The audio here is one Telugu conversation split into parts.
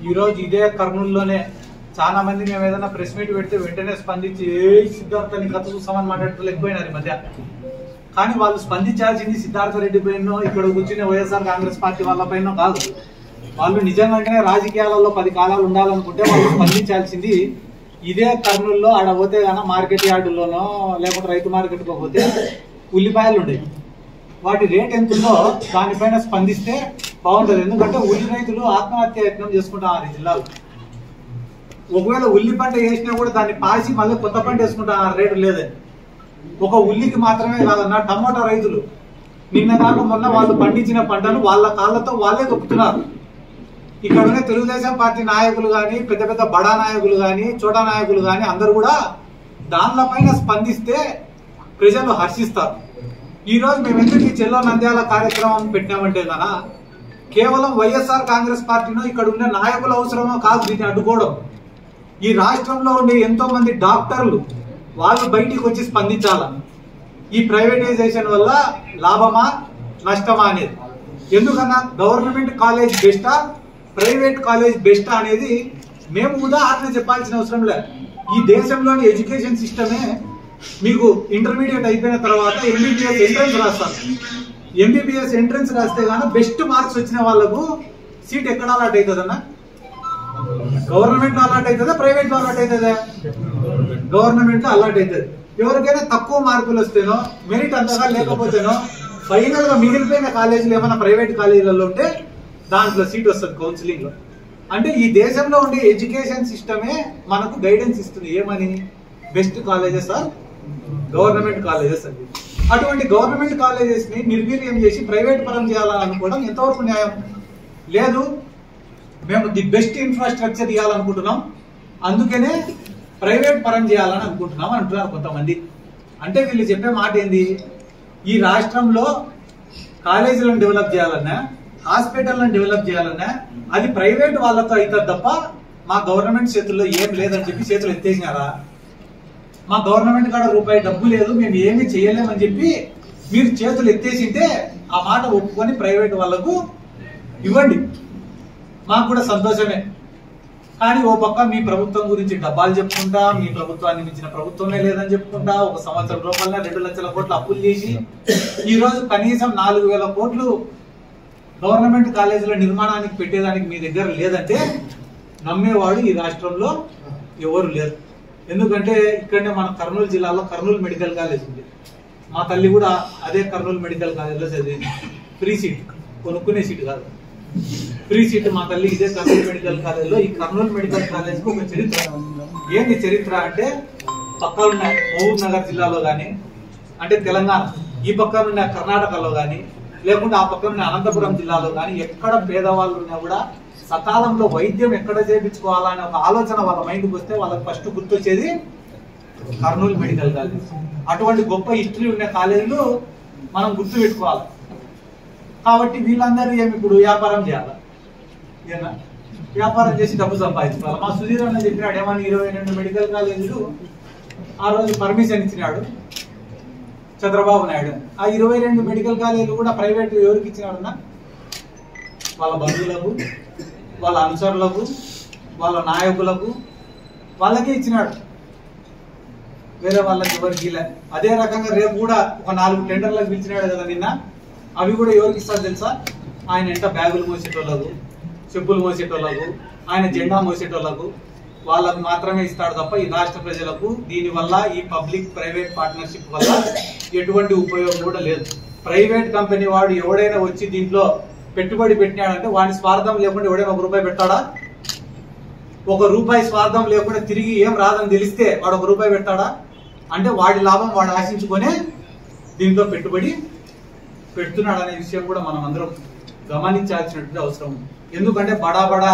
ఈరోజు ఇదే కర్నూలులోనే చాలా మంది మేము ఏదైనా ప్రెస్ మీట్ పెడితే వెంటనే స్పందించి సిద్ధార్థని కథ చూస్తామని మాట్లాడుతూ ఎక్కువైనారు ఈ మధ్య. కానీ వాళ్ళు స్పందించాల్సింది సిద్ధార్థ రెడ్డి పైన, ఇక్కడ కూర్చునే వైఎస్ఆర్ కాంగ్రెస్ పార్టీ వాళ్ళ పైన కాదు. వాళ్ళు నిజంగానే రాజకీయాలలో 10 కాలాలు ఉండాలనుకుంటే వాళ్ళు స్పందించాల్సింది ఇదే కర్నూలులో ఆడ పోతే కానీ మార్కెట్ యార్డుల్లోనో లేకపోతే రైతు మార్కెట్కి పోతే ఉల్లిపాయలు ఉండేవి. వాటి రేట్ ఎంత ఉందో దానిపైన స్పందిస్తే బాగుంటుంది. ఎందుకంటే ఉల్లి రైతులు ఆత్మహత్య యత్నం చేసుకుంటారు ఈ జిల్లాలో. ఒకవేళ ఉల్లి పంట వేసినా కూడా దాన్ని పాసి మళ్ళీ కొత్త పంట వేసుకుంటారు, రేటు లేదని. ఒక ఉల్లికి మాత్రమే కాదన్న, టమోటా రైతులు నిన్న కాక మొన్న వాళ్ళు పండించిన పంటను వాళ్ళ కాళ్ళతో వాళ్ళే దొక్కుతున్నారు. ఇక్కడ ఉన్న తెలుగుదేశం పార్టీ నాయకులు కానీ, పెద్ద పెద్ద బడా నాయకులు కానీ, చోటా నాయకులు కానీ అందరూ కూడా దానిపైన స్పందిస్తే ప్రజలు హర్షిస్తారు. ఈ రోజు మేము ఎందుకు ఈ చెల్లో నంద్యాల కార్యక్రమం పెట్టినామంటే కదా, కేవలం వైఎస్ఆర్ కాంగ్రెస్ పార్టీలో ఇక్కడ ఉన్న నాయకుల అవసరమో కాదు దీన్ని అడ్డుకోవడం. ఈ రాష్ట్రంలో ఉండే ఎంతో మంది డాక్టర్లు వాళ్ళు బయటికి వచ్చి స్పందించాల. ఈ ప్రైవేటైజేషన్ వల్ల లాభమా నష్టమా అనేది. ఎందుకన్నా గవర్నమెంట్ కాలేజ్ బెస్టా ప్రైవేట్ కాలేజ్ బెస్టా అనేది మేము ఉదాహరణ చెప్పాల్సిన అవసరం లేదు. ఈ దేశంలోని ఎడ్యుకేషన్ సిస్టమే మీకు ఇంటర్మీడియట్ అయిపోయిన తర్వాత ఎంబీబీఎస్ ఎంట్రన్స్ రాస్తారు. ఎంబీబీఎస్ ఎంట్రన్స్ రాస్తే గానీ బెస్ట్ మార్క్స్ వచ్చిన వాళ్ళకు సీట్ ఎక్కడ అలాట్ అవుతుందన్నా? గవర్నమెంట్ లో అలాట్ అవుతుందా, ప్రైవేట్ లో అలాట్ అవుతుందా? గవర్నమెంట్ లో అలాట్ అవుతుంది. ఎవరికైనా తక్కువ మార్కులు వస్తేనో, మెరిట్ అంతగా లేకపోతేనో, ఫైనల్ గా మిగిలిపోయిన కాలేజీలు ఏమైనా ప్రైవేట్ కాలేజీలలో ఉంటే దాంట్లో సీట్ వస్తుంది కౌన్సిలింగ్ లో. అంటే ఈ దేశంలో ఉండే ఎడ్యుకేషన్ సిస్టమే మనకు గైడెన్స్ ఇస్తుంది. ఏమని? Best colleges are government colleges అని. అటువంటి గవర్నమెంట్ కాలేజెస్ ని నిర్వీర్యం చేసి ప్రైవేట్ పరం చేయాలని అనుకోవడం ఎంతవరకు న్యాయం? లేదు, మేము ది బెస్ట్ ఇన్ఫ్రాస్ట్రక్చర్ ఇవ్వాలనుకుంటున్నాం, అందుకనే ప్రైవేట్ పరం చేయాలని అనుకుంటున్నాం అంటున్నారు కొంతమంది. అంటే వీళ్ళు చెప్పే మాట ఏంది? ఈ రాష్ట్రంలో కాలేజీలను డెవలప్ చేయాలన్నా, హాస్పిటల్లను డెవలప్ చేయాలన్నా అది ప్రైవేట్ వాళ్ళతో అవుతుంది తప్ప మా గవర్నమెంట్ చేతుల్లో ఏం లేదని చెప్పి చేతులు ఎత్తేసినారా? మా గవర్నమెంట్ కాడ రూపాయి డబ్బు లేదు, మేము ఏమీ చేయలేమని చెప్పి మీరు చేతులు ఎత్తేసింటే ఆ మాట ఒప్పుకొని ప్రైవేట్ వాళ్లకు ఇవ్వండి, మాకు కూడా సంతోషమే. కానీ ఓ పక్క మీ ప్రభుత్వం గురించి డబ్బాలు చెప్పుకుంటా, మీ ప్రభుత్వాన్ని మించిన ప్రభుత్వమే లేదని చెప్పుకుంటా, 1 సంవత్సరం రూపాయల 2 లక్షల కోట్లు అప్పులు చేసి ఈ రోజు కనీసం 4,000 కోట్లు గవర్నమెంట్ కాలేజీల నిర్మాణానికి పెట్టేదానికి మీ దగ్గర లేదంటే నమ్మేవాడు ఈ రాష్ట్రంలో ఎవరు లేరు. ఎందుకంటే ఇక్కడనే మన కర్నూలు జిల్లాలో కర్నూలు మెడికల్ కాలేజ్ ఉంది. మా తల్లి కూడా అదే కర్నూలు మెడికల్ కాలేజ్లో చదివింది. ఫ్రీ సీట్, కొనుక్కునే సీట్ కాదు, ఫ్రీ సీట్. మా తల్లి ఇదే కర్నూలు మెడికల్ కాలేజ్లో. ఈ కర్నూలు మెడికల్ కాలేజ్కి ఒక చరిత్ర. ఏంటి చరిత్ర అంటే, పక్కన ఉన్న మహబూబ్ నగర్ జిల్లాలో కానీ, అంటే తెలంగాణ ఈ పక్కన ఉన్న కర్ణాటకలో కానీ, లేకుంటే ఆ పక్కన ఉన్న అనంతపురం జిల్లాలో కానీ ఎక్కడ పేదవాళ్ళు ఉన్నా కూడా సకాలంలో వైద్యం ఎక్కడ చేయించుకోవాలనే ఒక ఆలోచన వాళ్ళ మైండ్కి వస్తే వాళ్ళకి ఫస్ట్ గుర్తొచ్చేది కర్నూలు మెడికల్ కాలేజ్. అటువంటి గొప్ప హిస్టరీ ఉన్న కాలేజీలు మనం గుర్తు పెట్టుకోవాలి. కాబట్టి వీళ్ళందరూ ఏమి ఇప్పుడు వ్యాపారం చేయాలి, ఏనా వ్యాపారం చేసి డబ్బు సంపాదించుకోవాలి. మా సుధీర్ అన్న చెప్పినాడు ఏమని, 22 మెడికల్ కాలేజీలు ఆ రోజు పర్మిషన్ ఇచ్చినాడు చంద్రబాబు నాయుడు. ఆ 22 మెడికల్ కాలేజీలు కూడా ప్రైవేట్ ఎవరికి ఇచ్చినాడన్నా? వాళ్ళ బంధువులకు, వాళ్ళ అనుచరులకు, వాళ్ళ నాయకులకు, వాళ్ళకే ఇచ్చినాడు, వేరే వాళ్ళకి ఎవరికి ఇలా. అదే రకంగా రేపు కూడా ఒక 4 టెండర్లకు పిలిచినాడు కదా నిన్న. అవి కూడా ఎవరికి ఇస్తారు తెలుసా? ఆయన ఎంట బ్యాగులు మోసేటోళ్ళకు, చెప్పులు మోసేటోళ్ళకు, ఆయన జెండా మోసేటోళ్ళకు, వాళ్ళకు మాత్రమే ఇస్తాడు తప్ప ఈ రాష్ట్ర ప్రజలకు దీనివల్ల ఈ పబ్లిక్ ప్రైవేట్ పార్ట్నర్షిప్ వల్ల ఎటువంటి ఉపయోగం కూడా లేదు. ప్రైవేట్ కంపెనీ వాడు ఎవడైనా వచ్చి దీంట్లో పెట్టుబడి పెట్టినాడంటే వాడి స్వార్థం లేకుండా ఎవడైనా 1 రూపాయి పెడతాడా? 1 రూపాయి స్వార్థం లేకుండా తిరిగి ఏం రాదని తెలిస్తే వాడు 1 రూపాయి పెడతాడా? అంటే వాడి లాభం వాడు ఆశించుకొని దీంట్లో పెట్టుబడి పెడుతున్నాడు అనే విషయం కూడా మనం అందరం గమనించాల్సినటువంటి అవసరం ఉంది. ఎందుకంటే బడా బడా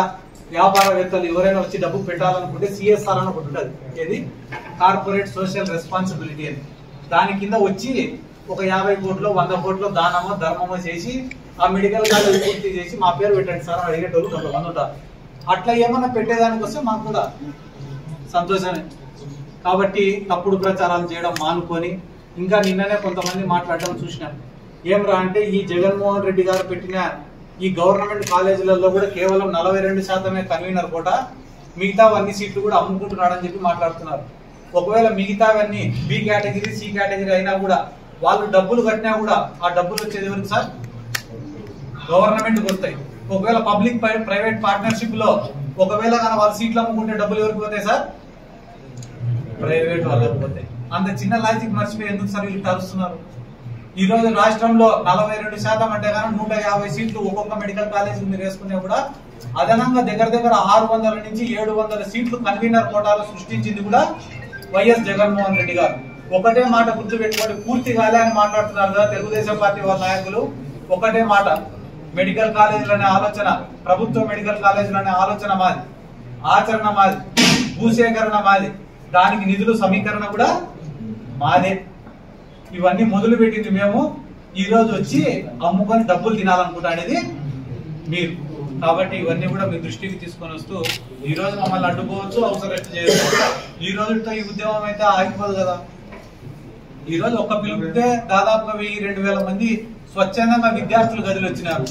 వ్యాపారవేత్తలు ఎవరైనా వచ్చి డబ్బు పెట్టాలనుకుంటే సిఎస్ఆర్ అని ఒకటి ఉంటుంది, ఏది కార్పొరేట్ సోషల్ రెస్పాన్సిబిలిటీ అని. దాని కింద వచ్చి ఒక 50 కోట్లు 100 కోట్లు దానమో ధర్మమో చేసి ఆ మెడికల్ కాలేజ్ పూర్తి చేసి మా పేరు పెట్టండి సార్ అని అడిగేటోళ్ళు కొంతమంది ఉంటారు. అట్లా ఏమన్నా పెట్టేదానికి వస్తే మాకు కూడా సంతోషమే. కాబట్టి తప్పుడు ప్రచారాలు చేయడం మానుకొని, ఇంకా నిన్ననే కొంతమంది మాట్లాడడం చూసినాం. ఏం రా అంటే ఈ జగన్మోహన్ రెడ్డి గారు పెట్టిన ఈ గవర్నమెంట్ కాలేజీలలో కూడా కేవలం 42% కన్వీనర్ కోట, మిగతావన్నీ సీట్లు కూడా అమ్ముకుంటున్నాడని చెప్పి మాట్లాడుతున్నారు. ఒకవేళ మిగతావన్నీ బి కేటగిరీ సి కేటగిరీ అయినా కూడా వాళ్ళు డబ్బులు కట్టినా కూడా ఆ డబ్బులు వచ్చేది ఎవరికి సార్? గవర్నమెంట్కి వస్తాయి. ఒకవేళ పబ్లిక్ ప్రైవేట్ పార్ట్నర్షిప్ లో ఒకవేళ కానీ వాళ్ళు సీట్లు అమ్ముకుంటే డబ్బులు ఎవరికి పోతాయి సార్? ప్రైవేట్ వాళ్ళకి పోతాయి. అంత చిన్న లాజిక్ మర్చిపోయి ఎందుకు సార్ వీళ్ళు తరుస్తున్నారు? ఈ రోజు రాష్ట్రంలో 42% అంటే కానీ 150 సీట్లు ఒక్కొక్క మెడికల్ కాలేజీ మీరు వేసుకునే కూడా అదనంగా దగ్గర 600 నుంచి 700 సీట్లు కన్వీనర్ కోటాలు సృష్టించింది కూడా వైఎస్ జగన్మోహన్ రెడ్డి గారు. ఒకటే మాట గుర్తుపెట్టుకోండి, పూర్తి కాలే అని మాట్లాడుతున్నారు కదా తెలుగుదేశం పార్టీ వాళ్ళ నాయకులు. ఒకటే మాట, మెడికల్ కాలేజీలనే ఆలోచన, ప్రభుత్వ మెడికల్ కాలేజీలనే ఆలోచన మాది, ఆచరణ మాది, భూసేకరణ మాది, దానికి నిధులు సమీకరణ కూడా మాదే. ఇవన్నీ మొదలు పెట్టింది మేము. ఈ రోజు వచ్చి అమ్ముకొని డబ్బులు తినాలనుకుంటా అనేది మీరు. కాబట్టి ఇవన్నీ కూడా మీ దృష్టికి తీసుకొని వస్తూ ఈ రోజు మమ్మల్ని అడ్డుకోవచ్చు, అవసరం చేయవచ్చు. ఈ రోజుతో ఈ ఉద్యమం అయితే ఆగిపోదు కదా. ఈ రోజు ఒక్క పిలుపుతే దాదాపుగా 1000-2000 మంది స్వచ్ఛందంగా విద్యార్థులు గదిలో వచ్చినారు.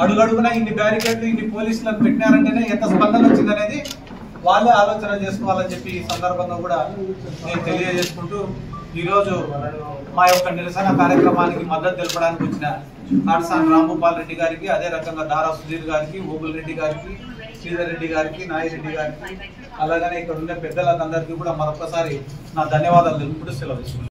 అడుగడుగునా ఇన్ని బ్యారికేడ్లు ఇన్ని పోలీసులను పెట్టినారంటేనే ఎంత స్పందన వచ్చిందనేది వాళ్ళే ఆలోచన చేసుకోవాలని చెప్పి ఈ సందర్భంగా కూడా నేను తెలియజేసుకుంటూ ఈ రోజు మా యొక్క నిరసన కార్యక్రమానికి మద్దతు తెలపడానికి వచ్చిన కాటసాని రాంభూపాల్ రెడ్డి గారికి, అదే రకంగా దారా సుధీర్ గారికి, ఓబుల్ రెడ్డి గారికి, శ్రీధర్ రెడ్డి గారికి, నాయిరెడ్డి గారికి, అలాగనే ఇక్కడ ఉండే పెద్దలందరికీ కూడా మరొకసారి నా ధన్యవాదాలు తెలుపుతూ సెలవు.